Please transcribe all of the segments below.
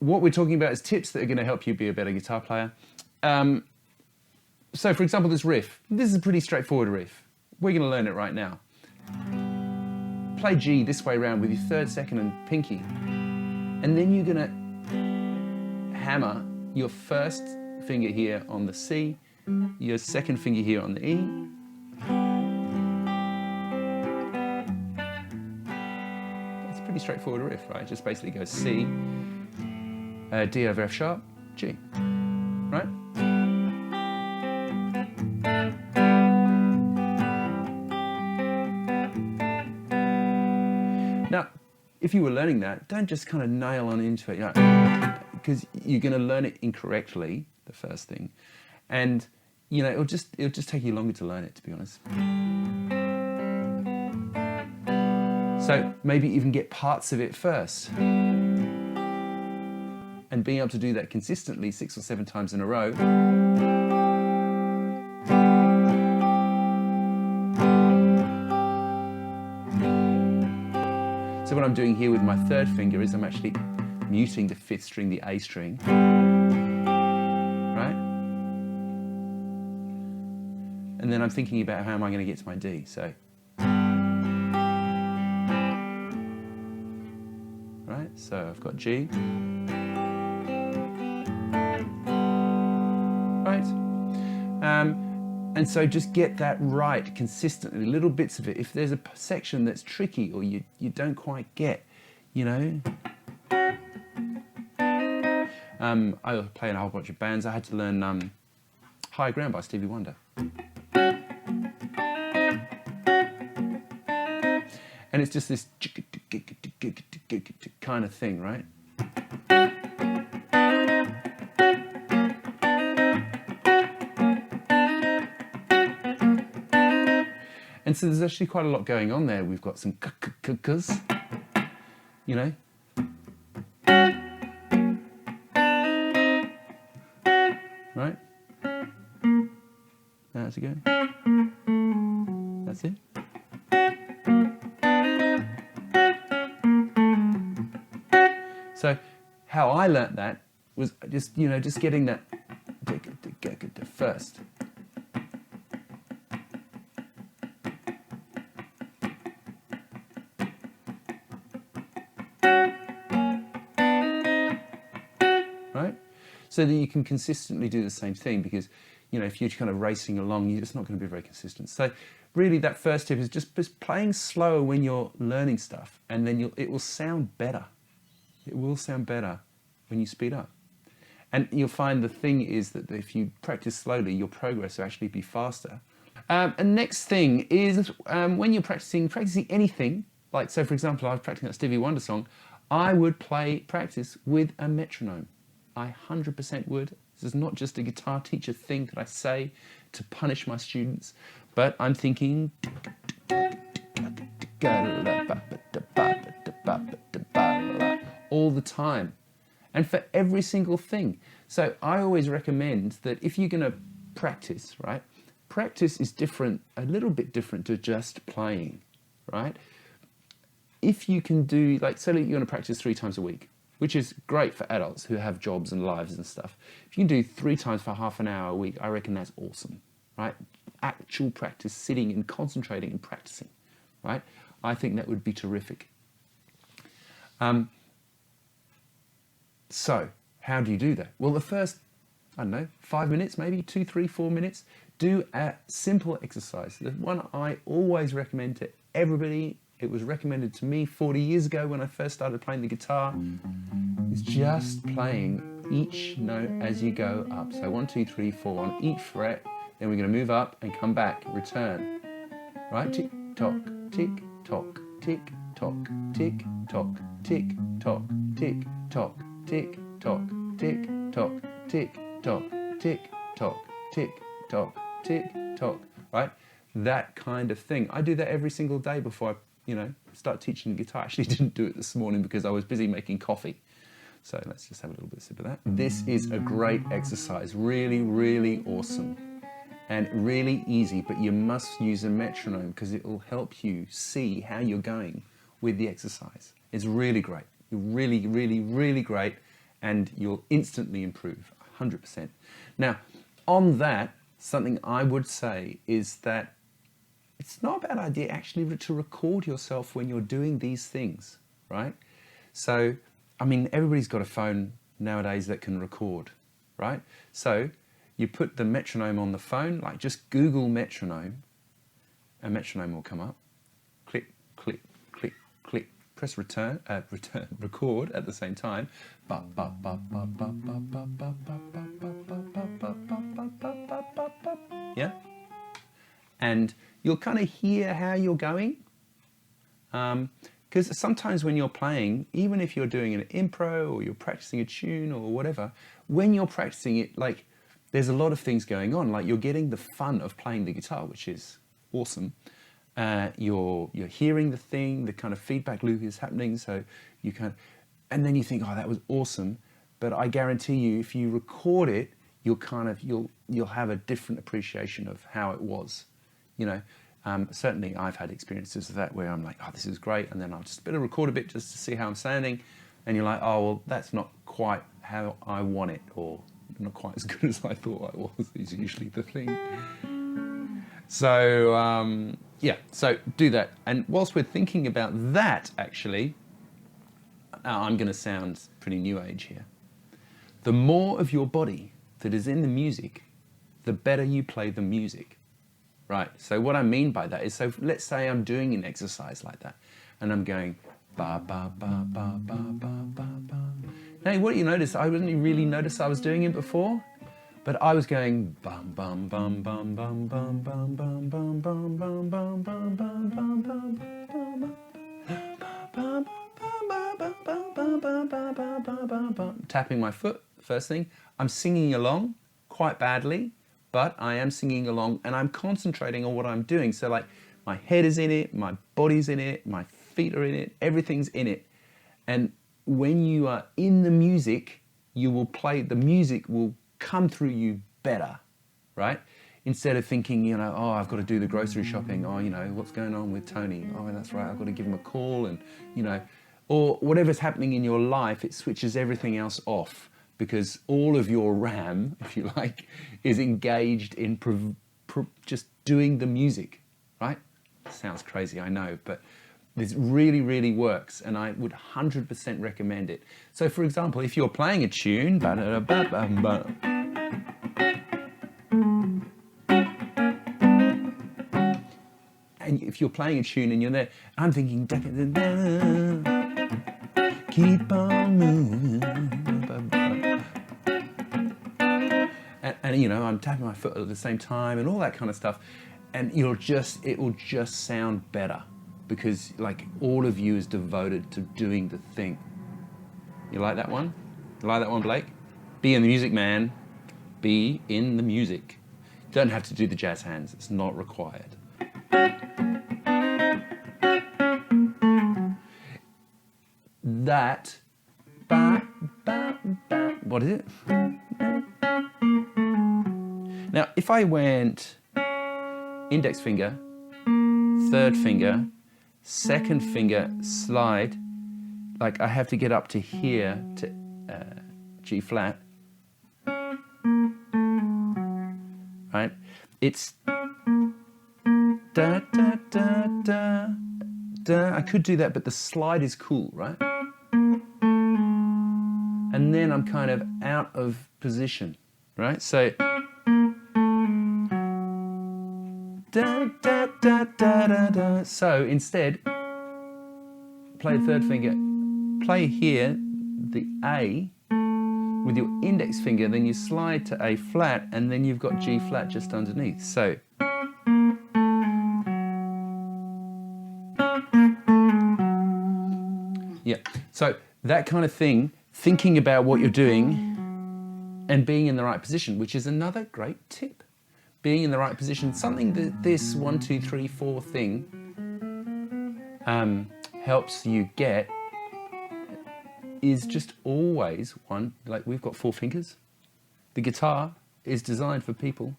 what we're talking about is tips that are going to help you be a better guitar player. So for example, this riff. This is a pretty straightforward riff. We're going to learn it right now. Play G this way around with your third, second and pinky. And then you're going to hammer your first finger here on the C, your second finger here on the E. It's a pretty straightforward riff, right? It just basically goes C, D over F sharp, G, right? Now, if you were learning that, don't just kind of nail on into it, you know, because you're going to learn it incorrectly, the first thing, and you know it'll just take you longer to learn it, to be honest. So maybe even get parts of it first, and being able to do that consistently 6 or 7 times in a row. So what I'm doing here with my third finger is I'm actually muting the 5th string, the A string, right? And then I'm thinking about how am I going to get to my D, so. Right, so I've got G. Right? And so just get that right consistently, little bits of it. If there's a section that's tricky or you don't quite get, you know. I play in a whole bunch of bands. I had to learn Higher Ground by Stevie Wonder. And it's just this kind of thing, right? And so there's actually quite a lot going on there. We've got some k-k-k-ks, you know. Right? How's it going? That's it. So how I learnt that was just, you know, just getting that first. Right? So that you can consistently do the same thing, because, you know, if you're kind of racing along, you're just not going to be very consistent. So really that first tip is just playing slower when you're learning stuff, and then it will sound better. It will sound better when you speed up. And you'll find the thing is that if you practice slowly, your progress will actually be faster. And next thing is when you're practicing anything, like, so for example, I was practicing that Stevie Wonder song, I would practice with a metronome. I 100% would. This is not just a guitar teacher thing that I say to punish my students, but I'm thinking all the time, and for every single thing. So I always recommend that if you're going to practice, right, practice is different, a little bit different to just playing, right? If you can do, like, say you're going to practice 3 times a week, which is great for adults who have jobs and lives and stuff. If you can do 3 times for half an hour a week, I reckon that's awesome, right? Actual practice, sitting and concentrating and practicing, right? I think that would be terrific. So how do you do that? Well, the first, I don't know, 5 minutes, maybe 2, 3, 4 minutes, do a simple exercise. The one I always recommend to everybody, it was recommended to me 40 years ago when I first started playing the guitar, is just playing each note as you go up. So 1, 2, 3, 4 on each fret, then we're going to move up and come back, return. Right? Tick, tock, tick, tock, tick, tock, tick, tock, tick, tock, tick, tock, tick, tock, tick, tock, tick, tock, tick, tock, tick, tock, tick, tock, right? That kind of thing. I do that every single day before I, you know, start teaching guitar. I actually didn't do it this morning because I was busy making coffee. So let's just have a little bit of sip of that. This is a great exercise. Really, really awesome. And really easy, but you must use a metronome because it will help you see how you're going with the exercise. It's really great. Really, really, really great. and you'll instantly improve, 100%. Now, on that, something I would say is that it's not a bad idea actually to record yourself when you're doing these things, right? So, I mean, everybody's got a phone nowadays that can record, right? So you put the metronome on the phone, like just Google metronome, a metronome will come up. Click, click, click, click. Press return, record at the same time. Yeah? And you'll kind of hear how you're going. Because sometimes when you're playing, even if you're doing an impro or you're practicing a tune or whatever, when you're practicing it, like there's a lot of things going on. Like you're getting the fun of playing the guitar, which is awesome. You're hearing the thing, the kind of feedback loop is happening. So you kind of, and then you think, oh, that was awesome. But I guarantee you, if you record it, you'll have a different appreciation of how it was, you know. Certainly I've had experiences of that where I'm like, oh, this is great, and then I'll just better record a bit just to see how I'm sounding, and you're like, oh, well, that's not quite how I want it, or not quite as good as I thought I was, is usually the thing. So, yeah, so do that. And whilst we're thinking about that, actually, I'm going to sound pretty new age here. The more of your body that is in the music, the better you play the music. Right, so what I mean by that is, so let's say I'm doing an exercise like that, and I'm going ba ba ba ba ba ba ba ba. Now, what do you notice? I didn't really notice I was doing it before, but I was going bum bum bum bum bum bum bum bum bum bum bum bum bum bum bum bum, tapping my foot. First thing, I'm singing along quite badly. But I am singing along and I'm concentrating on what I'm doing. So like my head is in it, my body's in it, my feet are in it, everything's in it. And when you are in the music, you will play, the music will come through you better, right? Instead of thinking, you know, oh, I've got to do the grocery shopping. Oh, you know, what's going on with Tony? Oh, that's right, I've got to give him a call and, you know, or whatever's happening in your life, it switches everything else off. Because all of your RAM, if you like, is engaged in just doing the music, right? Sounds crazy, I know, but this really, really works, and I would 100% recommend it. So, for example, if you're playing a tune, and if you're playing a tune and you're there, I'm thinking, keep on moving. And you know, I'm tapping my foot at the same time and all that kind of stuff, and it will just sound better because like all of you is devoted to doing the thing. You like that one? You like that one, Blake? Be in the music, man. Be in the music. You don't have to do the jazz hands. It's not required. That. What is it? Now, if I went index finger, third finger, second finger, slide, like I have to get up to here to G flat, right? It's da da da da da. I could do that, but the slide is cool, right? And then I'm kind of out of position, right? So da, da, da, da, da, da. So instead, play the third finger, play here the A with your index finger, then you slide to A flat, and then you've got G flat just underneath. So yeah, so that kind of thing, thinking about what you're doing and being in the right position, which is another great tip. Being in the right position, something that this 1, 2, 3, 4 thing helps you get is just always one, like we've got 4 fingers. The guitar is designed for people,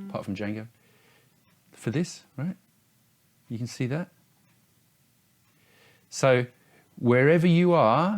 apart from Django, for this, right? You can see that. So wherever you are,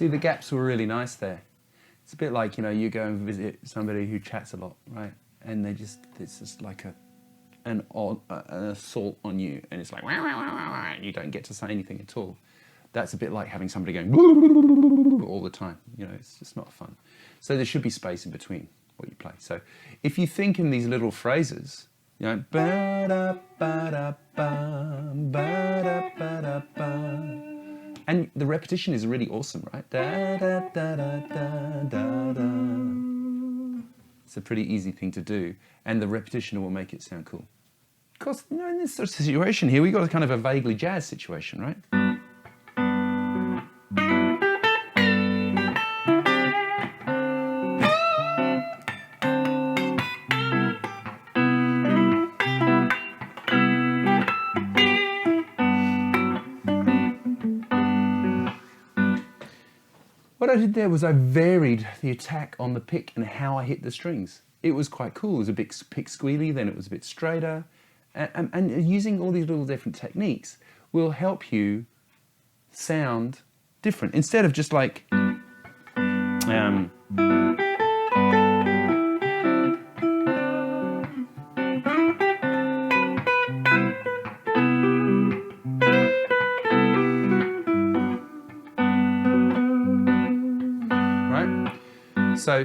See, the gaps were really nice there. It's a bit like, you know, you go and visit somebody who chats a lot, right? And it's just like an assault on you, and it's like, wah, wah, wah, wah, and you don't get to say anything at all. That's a bit like having somebody going all the time. You know, it's just not fun. So there should be space in between what you play. So if you think in these little phrases, you know, ba-da-ba-da-ba, ba-da-ba-da-ba. And the repetition is really awesome, right? Da-da-da-da-da-da-da. It's a pretty easy thing to do, and the repetition will make it sound cool. Of course, you know, in this sort of situation here, we've got a kind of a vaguely jazz situation, right? What I did there was I varied the attack on the pick and how I hit the strings. It was quite cool. It was a bit pick squealy, then it was a bit straighter. And using all these little different techniques will help you sound different. Instead of just like... So,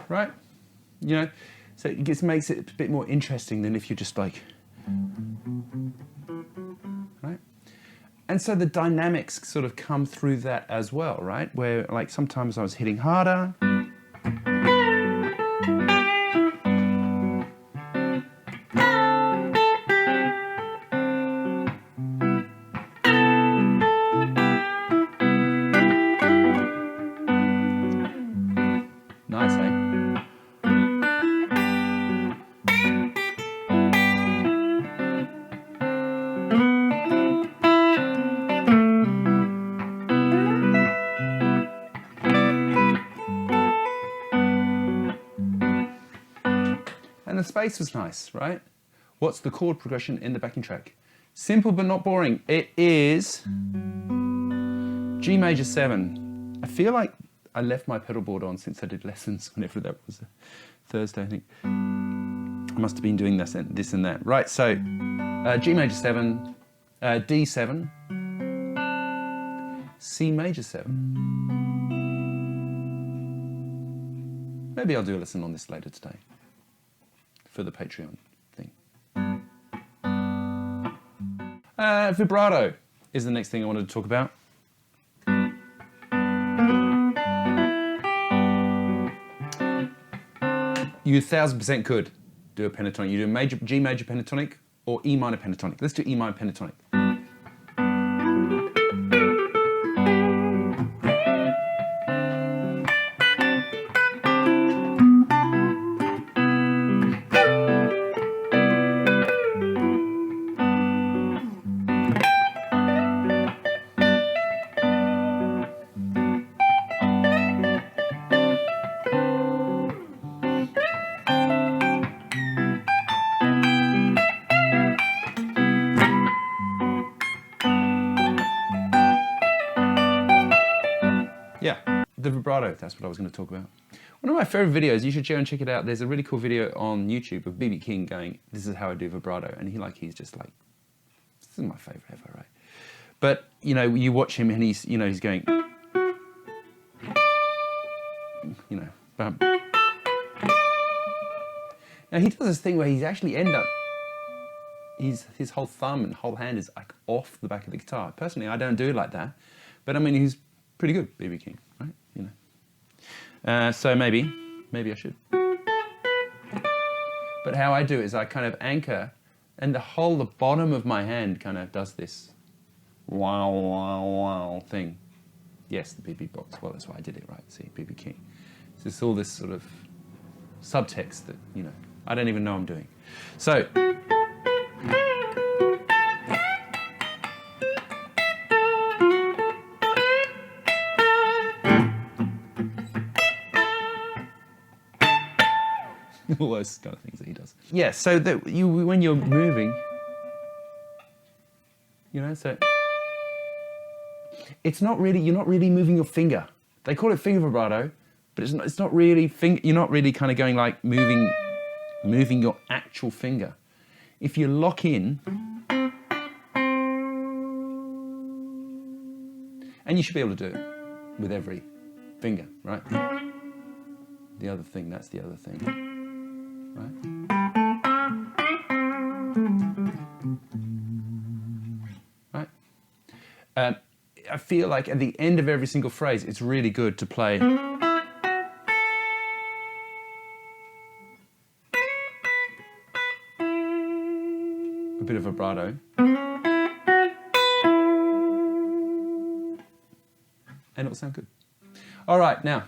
right, you know, so it just makes it a bit more interesting than if you're just like, right? And so the dynamics sort of come through that as well, right? Where like sometimes I was hitting harder. Nice, eh? And the space was nice, right? What's the chord progression in the backing track? Simple but not boring. It is G major 7. I feel like I left my pedal board on since I did lessons, whenever that was, Thursday, I think. I must have been doing this and that. Right, so G major 7, D7, C major 7. Maybe I'll do a lesson on this later today for the Patreon thing. Vibrato is the next thing I wanted to talk about. You 1000% could do a pentatonic. You do a major, G major pentatonic or E minor pentatonic. Let's do E minor pentatonic. Yeah, the vibrato, that's what I was going to talk about. One of my favorite videos, you should go and check it out. There's a really cool video on YouTube of B.B. King going, this is how I do vibrato. And he's just like, this is my favorite ever, right? But, you know, you watch him and he's, you know, he's going, you know, bam. Now he does this thing where he's actually his whole thumb and whole hand is like off the back of the guitar. Personally, I don't do it like that. But I mean, he's pretty good, B.B. King, right? You know. So maybe I should. But how I do it is I kind of anchor, and the bottom of my hand kind of does this wow, wow, wow thing. Yes, the BB box. Well, that's why I did it, right? See, B.B. King. So it's all this sort of subtext that, you know, I don't even know I'm doing. So. all those kind of things that he does. Yeah, so that when you're moving, you know, so it's not really, you're not really moving your finger. They call it finger vibrato, but it's not really you're not really kind of going like moving your actual finger. If you lock in, and you should be able to do it with every finger, right? The other thing, that's the other thing, right? Right? I feel like at the end of every single phrase, it's really good to play a bit of vibrato. And it'll sound good. All right, now,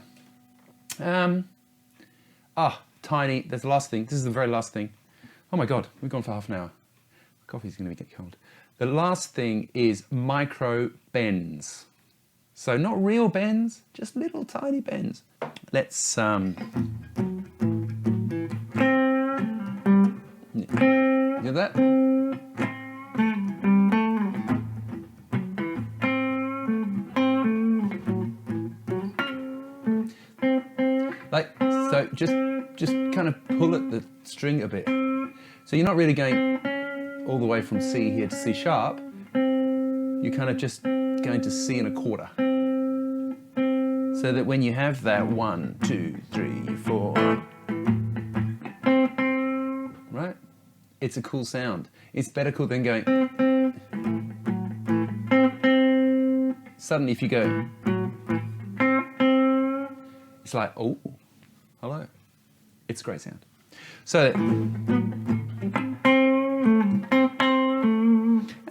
tiny, there's the last thing. This is the very last thing. Oh my God, we've gone for half an hour. My coffee's gonna get cold. The last thing is micro bends. So not real bends, just little tiny bends. Let's, hear that? Like, so just kind of pull at the string a bit. So you're not really going all the way from C here to C sharp. You're kind of just going to C and a quarter. So that when you have that 1, 2, 3, 4, right? It's a cool sound. It's better cool than going. Suddenly if you go, it's like, oh, hello. It's a great sound. So, and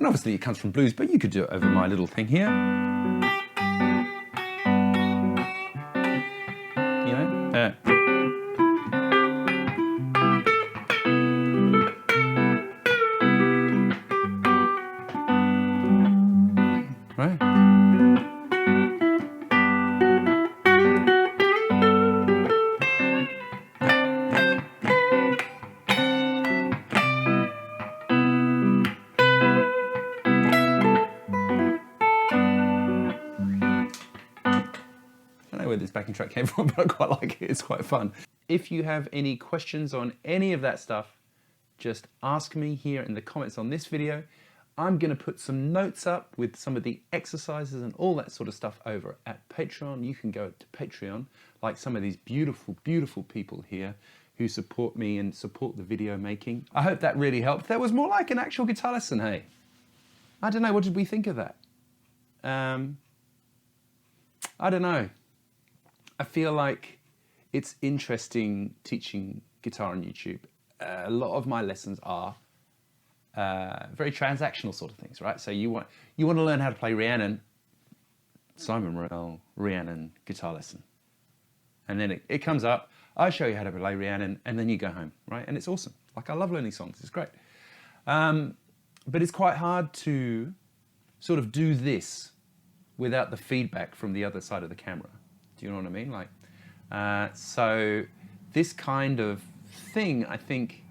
obviously it comes from blues, but you could do it over my little thing here. You know? Right? I don't know where this backing track came from, but I quite like it. It's quite fun. If you have any questions on any of that stuff, just ask me here in the comments on this video. I'm going to put some notes up with some of the exercises and all that sort of stuff over at Patreon. You can go to Patreon, like some of these beautiful, beautiful people here who support me and support the video making. I hope that really helped. That was more like an actual guitar lesson, hey? I don't know, what did we think of that? I don't know. I feel like it's interesting teaching guitar on YouTube. A lot of my lessons are very transactional sort of things, right? So you want to learn how to play Rhiannon, Simon Morrell, Rhiannon guitar lesson. And then it comes up, I show you how to play Rhiannon, and then you go home, right? And it's awesome. Like, I love learning songs, it's great. But it's quite hard to sort of do this without the feedback from the other side of the camera. Do you know what I mean? Like, so this kind of thing, I think,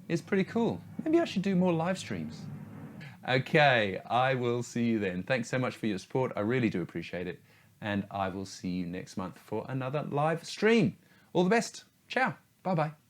is pretty cool. Maybe I should do more live streams. Okay, I will see you then. Thanks so much for your support. I really do appreciate it. And I will see you next month for another live stream. All the best. Ciao. Bye-bye.